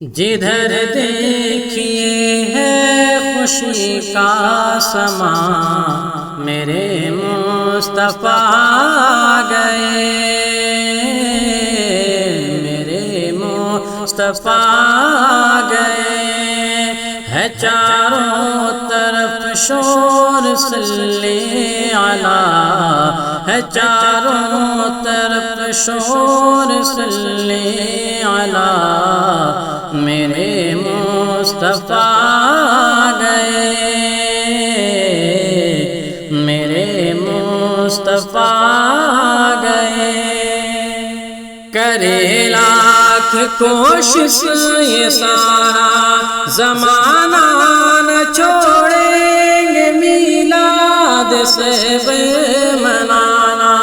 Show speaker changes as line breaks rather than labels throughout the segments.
جدھر دیکھیے ہے خوشی کا سما، میرے مصطفیٰ گئے، میرے مصطفیٰ گئے، ہے چاروں طرف شور صلی علیہ، ہے چاروں طرف شور صلی علیہ، میرے مصطفیٰ گئے، میرے مصطفیٰ گئے۔ کرے لاکھ کوشش یہ سارا زمانہ نہ چھوڑیں گے میلاد سے منانا،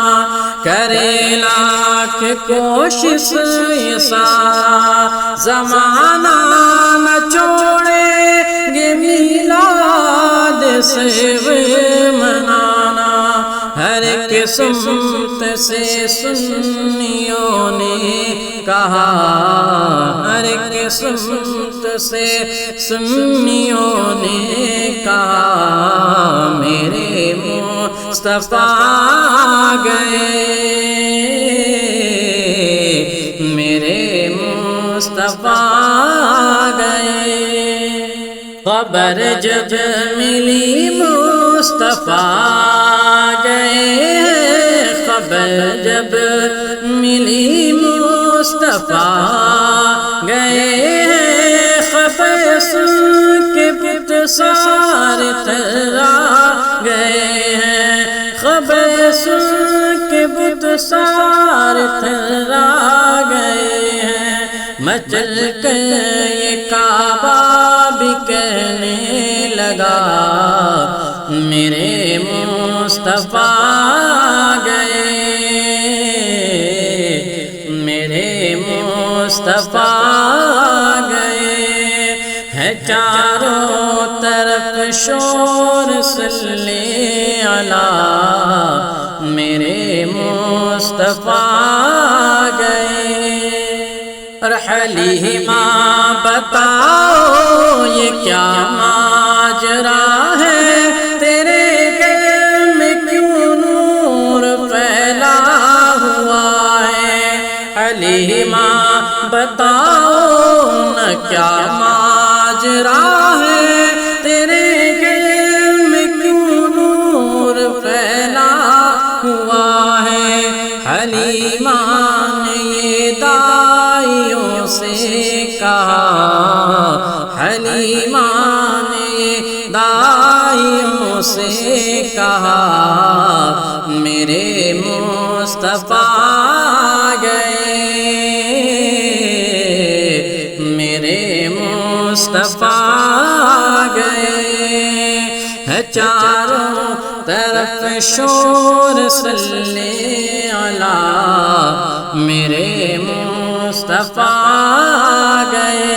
کرے لاکھ کوشش یہ سارا زمانہ نہ چھوڑیں گے میلاد سے منانا۔ ہر ایک سمت سے سنیوں نے کہا، ہر ایک سمت سے سنیوں نے کہا، میرے مصطفیٰ گئے، میرے مصطفیٰ گئے۔ خبر جب ملی مصطفیٰ گئے، خبر جب ملی مصطفیٰ گئے، خبر سن کے بت سارے تھرا گئے ہیں، خبر سن کے بت سارے تھرا گئے ہیں۔ مچل کر یہ کعبہ بھی کہنے لگا، میرے مصطفیٰ گئے، میرے مصطفیٰ گئے، ہے چاروں طرف شور صلی علیہ، میرے مصطفیٰ گئے۔ حلیمہ بتاؤ یہ کیا ماجرا ہے، تیرے گھر میں کیوں نور پھیلا ہوا ہے، حلیمہ بتاؤ نہ کیا ماجرا ہے، تیرے گھر میں کیوں نور پھیلا ہوا ہے۔ حلیمہ نے یہ دائیوں سے کہا، حلیمہ نے دائیوں سے کہا، میرے مصطفیٰ گئے، میرے مصطفیٰ گئے، ہے چاروں طرف شور صلی علیہ، میرے مصطفیٰ گئے۔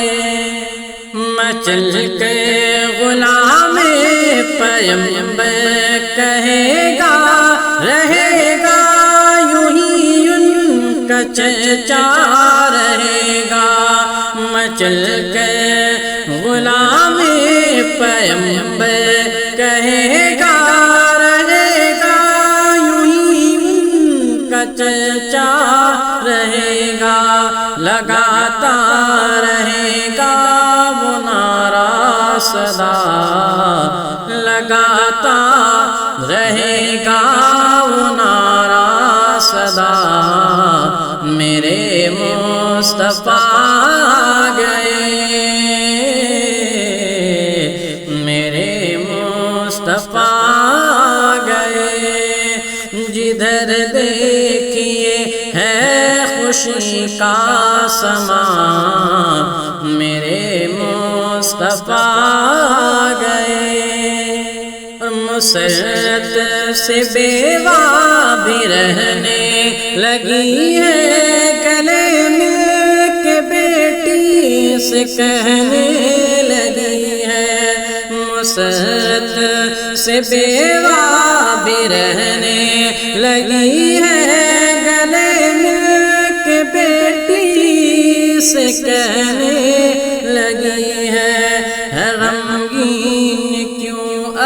مچل کے غلام پیغمبر کہے گا، رہے گا یوں ہی ان کا چرچا رہے گا، مچل کے غلام پیغمبر کہے گا، رہے گا یوں ہی ان کا چرچا رہے گا، لگاتا رہے گا وہ نعرہ صدا، لگاتا رہے گا وہ نعرہ صدا، میرے مصطفیٰ گئے، میرے مصطفیٰ گئے۔ جدھر دیکھیے ہے خوشی کا سما، میرے مصطفیٰ گئے۔ مسرت سے بیوہ بھی رہنے لگی ہے، گلے مل کے بیٹی سے کہنے لگی ہے، مسرت سے بیوہ بھی رہنے لگی ہے، گلے مل کے بیٹی سے کہنے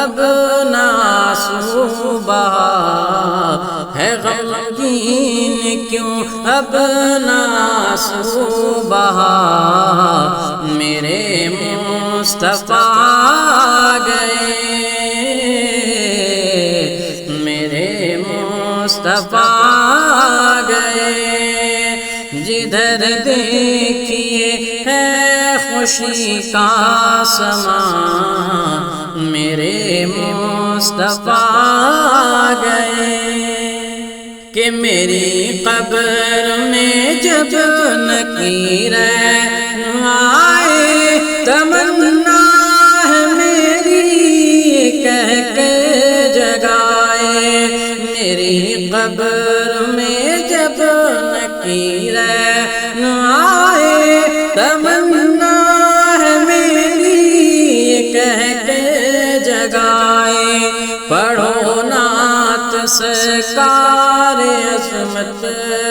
اب نہ آنسو بہا ہے غمگین کیوں اب نہ آنسو بہا میرے مصطفیٰ گئے میرے مصطفیٰ گئے جدھر دیکھیے ہے خوشی کا سما میرے مصطفیٰ گئے کہ میری قبر میں جب نکیر آئے تمنا ہے میری کہہ کے جگائے میری قبر میں جب نکیر آئے تمنا ہے میری کہہ کے جگائے پڑھو نعت سرکار عظمت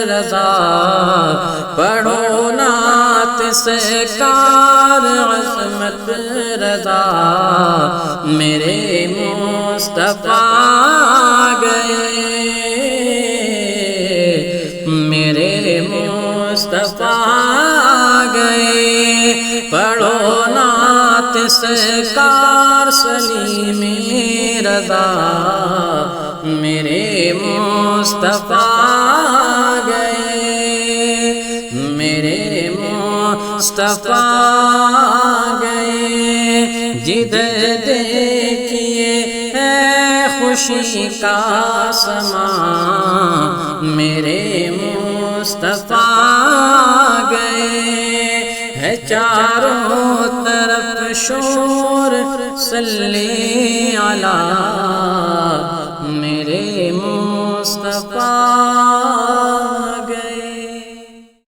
رضا پڑھو نعت سرکار عظمت رضا میرے مصطفیٰ گئے میرے مصطفیٰ گئے پڑھو نعت سرکار سلیم رضا میرے مصطفیٰ گئے میرے مصطفیٰ گئے جدھر دیکھیے ہے خوشی کا سما میرے مصطفیٰ گئے ہے چاروں طرف شور صلی علی میرے مصطفیٰ